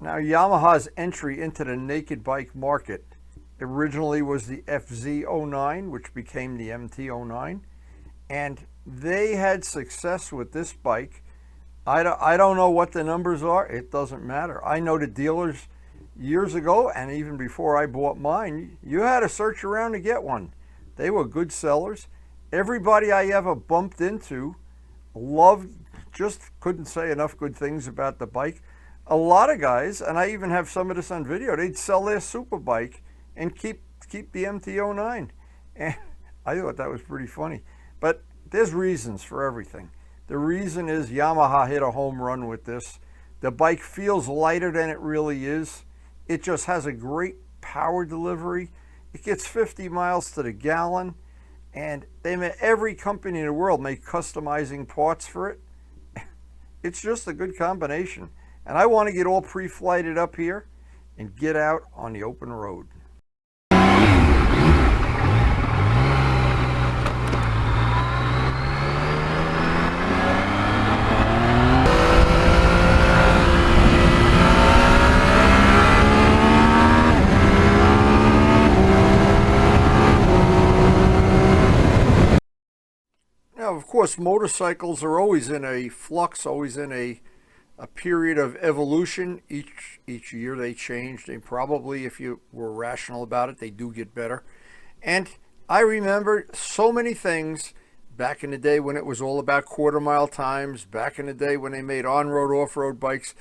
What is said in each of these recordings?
Now, Yamaha's entry into the naked bike market originally was the FZ09, which became the MT09, and they had success with this bike. I don't know what the numbers are. It doesn't matter. I know the dealers years ago, and even before I bought mine, you had to search around to get one. They were good sellers. Everybody I ever bumped into loved, just couldn't say enough good things about the bike. A lot of guys, and I even have some of this on video, they'd sell their super bike and keep the MT09. And I thought that was pretty funny. But there's reasons for everything. The reason is Yamaha hit a home run with this. The bike feels lighter than it really is. It just has a great power delivery. It gets 50 miles to the gallon, and every company in the world make customizing parts for it. It's just a good combination. And I want to get all pre-flighted up here and get out on the open road. Now, of course, motorcycles are always in a flux, always in a period of evolution. Each year they change. They probably, if you were rational about it, they do get better. And I remember so many things back in the day when it was all about quarter-mile times, back in the day when they made on-road, off-road bikes.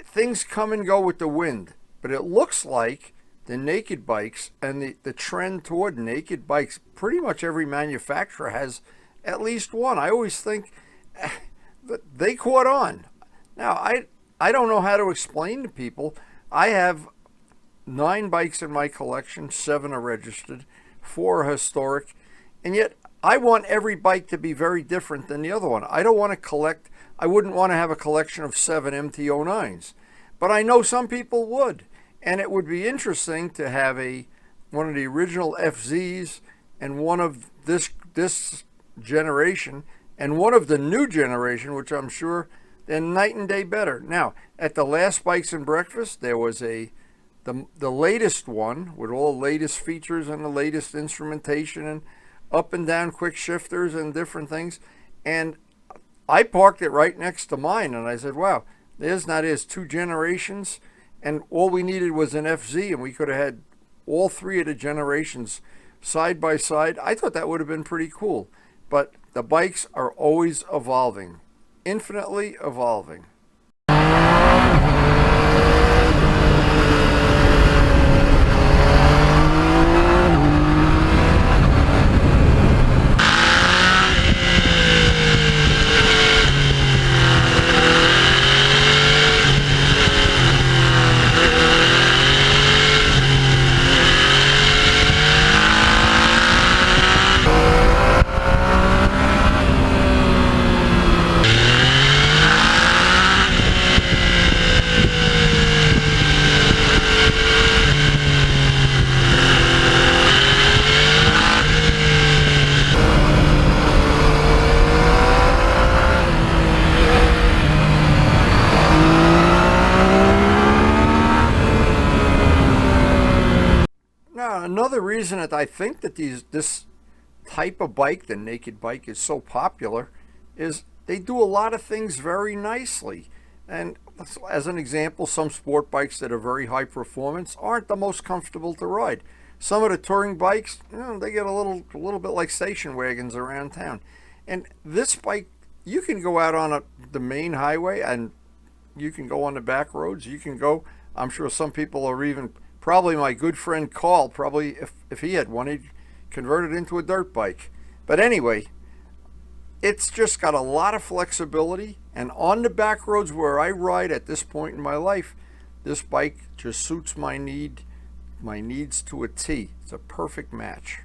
Things come and go with the wind, but it looks like the naked bikes and the trend toward naked bikes, pretty much every manufacturer has at least one. I always think that they caught on. Now, I don't know how to explain to people. I have 9 bikes in my collection, 7 are registered, 4 are historic, and yet I want every bike to be very different than the other one. I don't want to collect, I wouldn't want to have a collection of 7 MT09s, but I know some people would, and it would be interesting to have one of the original FZs and one of this generation and one of the new generation, which I'm sure they're night and day better. Now, at the last Bikes and Breakfast, there was the latest one with all the latest features and the latest instrumentation and up and down quick shifters and different things. And I parked it right next to mine, and I said, wow, there's 2 generations, and all we needed was an FZ, and we could have had all 3 of the generations side by side. I thought that would have been pretty cool. But the bikes are always evolving, infinitely evolving. Another reason that I think that this type of bike, the naked bike, is so popular is they do a lot of things very nicely. And as an example, some sport bikes that are very high performance aren't the most comfortable to ride. Some of the touring bikes, they get a little bit like station wagons around town. And this bike, you can go out on the main highway, and you can go on the back roads. You can go, I'm sure some people are even, probably my good friend Carl, probably if he had one, he'd convert it into a dirt bike. But anyway, it's just got a lot of flexibility, and on the back roads where I ride at this point in my life, this bike just suits my needs to a T. It's a perfect match.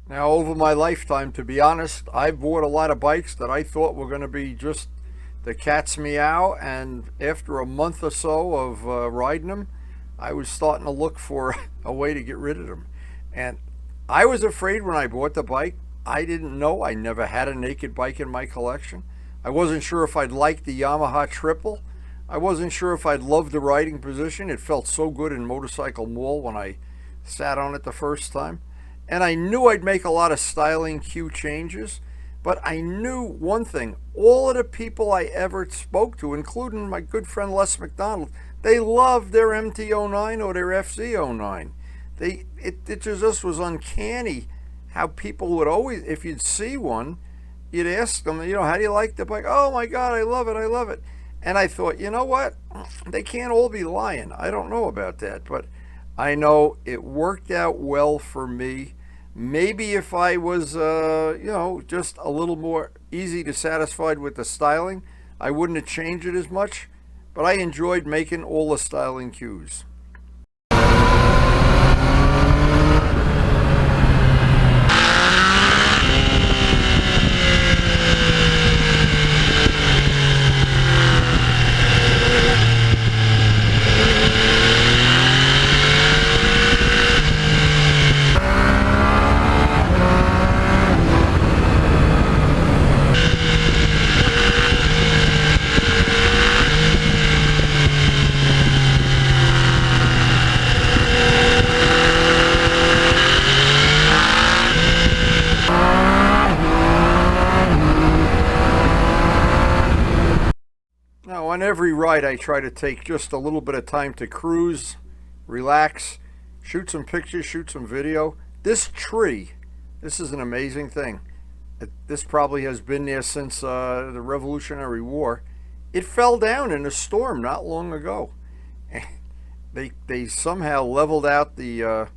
Now, over my lifetime, to be honest, I've bought a lot of bikes that I thought were going to be just the cat's meow, and after a month or so of riding them, I was starting to look for a way to get rid of them. And I was afraid when I bought the bike. I didn't know. I never had a naked bike in my collection. I wasn't sure if I'd like the Yamaha triple. I wasn't sure if I'd love the riding position. It felt so good in Motorcycle Mall when I sat on it the first time. And I knew I'd make a lot of styling cue changes, but I knew one thing. All of the people I ever spoke to, including my good friend Les McDonald, they loved their MT09 or their FZ09. It just was uncanny how people would always, if you'd see one, you'd ask them, how do you like the bike? Oh my God, I love it, I love it. And I thought, you know what? They can't all be lying. I don't know about that, but I know it worked out well for me. Maybe if I was, just a little more easy to satisfied with the styling, I wouldn't have changed it as much, but I enjoyed making all the styling cues. Now, on every ride, I try to take just a little bit of time to cruise, relax, shoot some pictures, shoot some video. This tree, this is an amazing thing. This probably has been there since the Revolutionary War. It fell down in a storm not long ago. They somehow leveled out the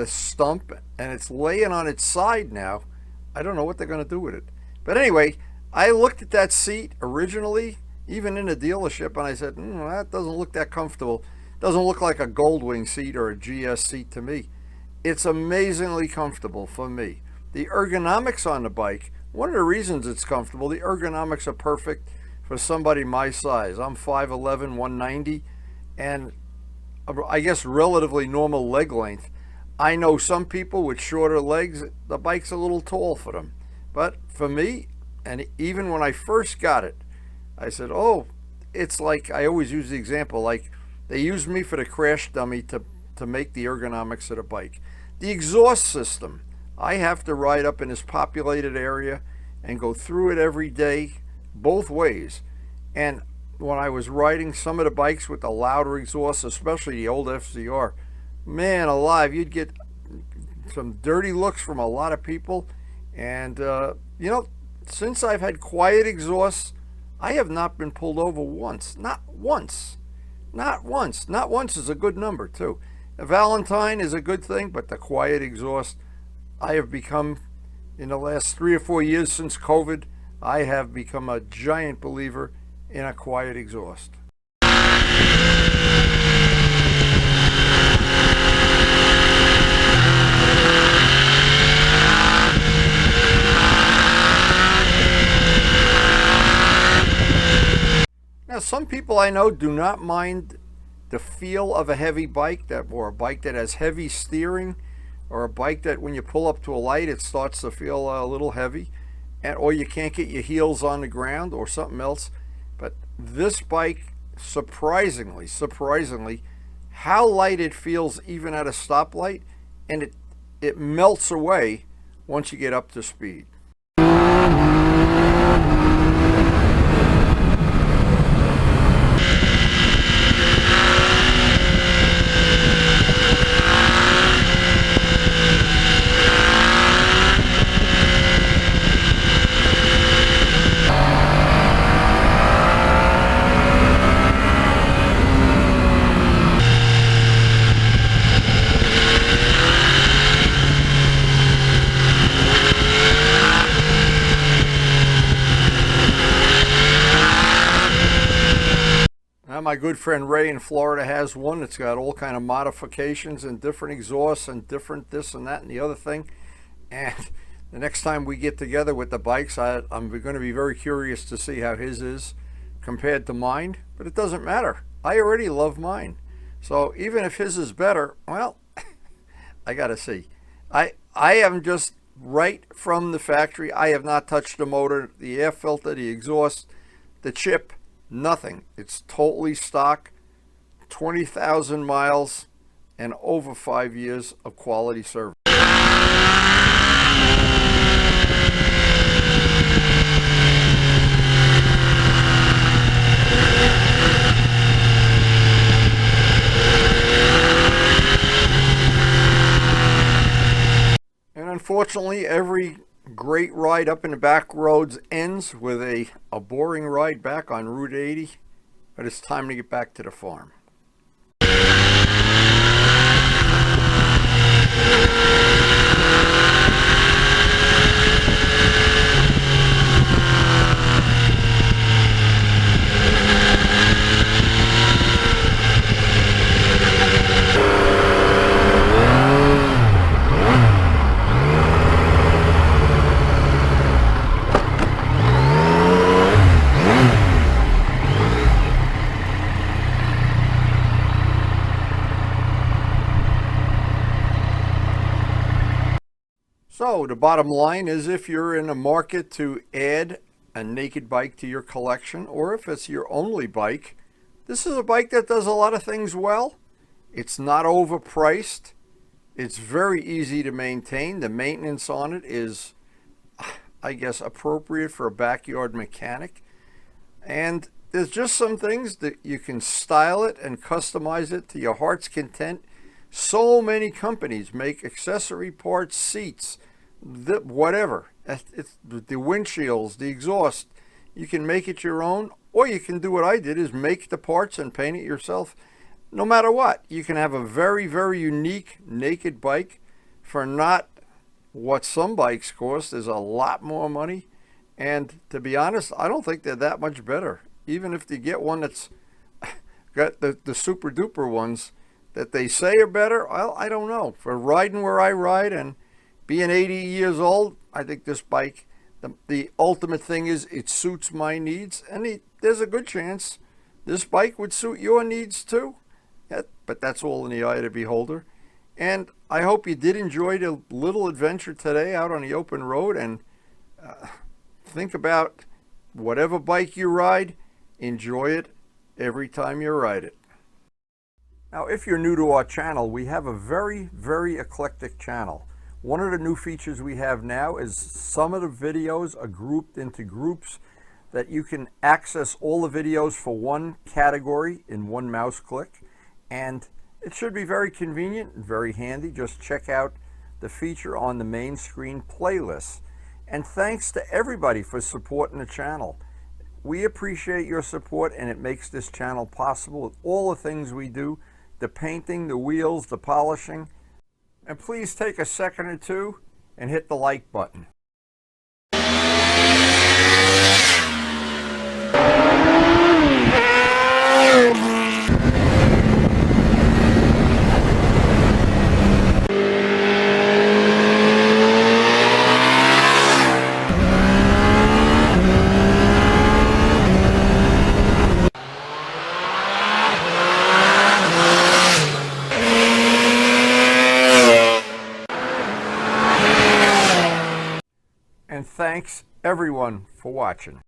stump, and it's laying on its side now. I don't know what they're going to do with it. But anyway, I looked at that seat originally, even in a dealership, and I said, that doesn't look that comfortable. Doesn't look like a Goldwing seat or a GS seat to me. It's amazingly comfortable for me. The ergonomics on the bike, one of the reasons it's comfortable, the ergonomics are perfect for somebody my size. I'm 5'11", 190, and I guess relatively normal leg length. I know some people with shorter legs, the bike's a little tall for them. But for me, and even when I first got it, I said, oh, it's like, I always use the example, like they used me for the crash dummy to make the ergonomics of the bike. The exhaust system, I have to ride up in this populated area and go through it every day, both ways. And when I was riding some of the bikes with the louder exhaust, especially the old FZR, man alive, you'd get some dirty looks from a lot of people. And, since I've had quiet exhausts, I have not been pulled over once. Not once. Not once. Not once is a good number, too. A Valentine is a good thing, but the quiet exhaust, I have become, in the last 3 or 4 years since COVID, I have become a giant believer in a quiet exhaust. Now, some people I know do not mind the feel of a heavy bike, or a bike that has heavy steering, or a bike that when you pull up to a light it starts to feel a little heavy, or you can't get your heels on the ground or something else. But this bike, surprisingly, how light it feels even at a stoplight, and it melts away once you get up to speed. My good friend Ray in Florida has one that's got all kind of modifications and different exhausts and different this and that and the other thing. And the next time we get together with the bikes, I'm going to be very curious to see how his is compared to mine. But it doesn't matter. I already love mine. So even if his is better, well, I got to see. I am just right from the factory. I have not touched the motor, the air filter, the exhaust, the chip, nothing. It's totally stock, 20,000 miles, and over 5 years of quality service. And unfortunately, every great ride up in the back roads ends with a boring ride back on Route 80, but it's time to get back to the farm. So the bottom line is, if you're in a market to add a naked bike to your collection, or if it's your only bike, this is a bike that does a lot of things well. It's not overpriced. It's very easy to maintain. The maintenance on it is, I guess, appropriate for a backyard mechanic. And there's just some things that you can style it and customize it to your heart's content. So many companies make accessory parts, seats, whatever. It's the windshields, the exhaust. You can make it your own, or you can do what I did, is make the parts and paint it yourself. No matter what, you can have a very, very unique naked bike for not what some bikes cost. Is a lot more money. And to be honest, I don't think they're that much better. Even if you get one that's got the super duper ones that they say are better, well, I don't know. For riding where I ride and being 80 years old, I think this bike, the ultimate thing is it suits my needs. And there's a good chance this bike would suit your needs too. But that's all in the eye of the beholder. And I hope you did enjoy the little adventure today out on the open road. And think about whatever bike you ride, enjoy it every time you ride it. Now, if you're new to our channel, we have a very, very eclectic channel. One of the new features we have now is some of the videos are grouped into groups that you can access all the videos for one category in one mouse click. And it should be very convenient and very handy. Just check out the feature on the main screen playlist. And thanks to everybody for supporting the channel. We appreciate your support, and it makes this channel possible with all the things we do, the painting, the wheels, the polishing. And please take a second or two and hit the like button. And thanks everyone for watching.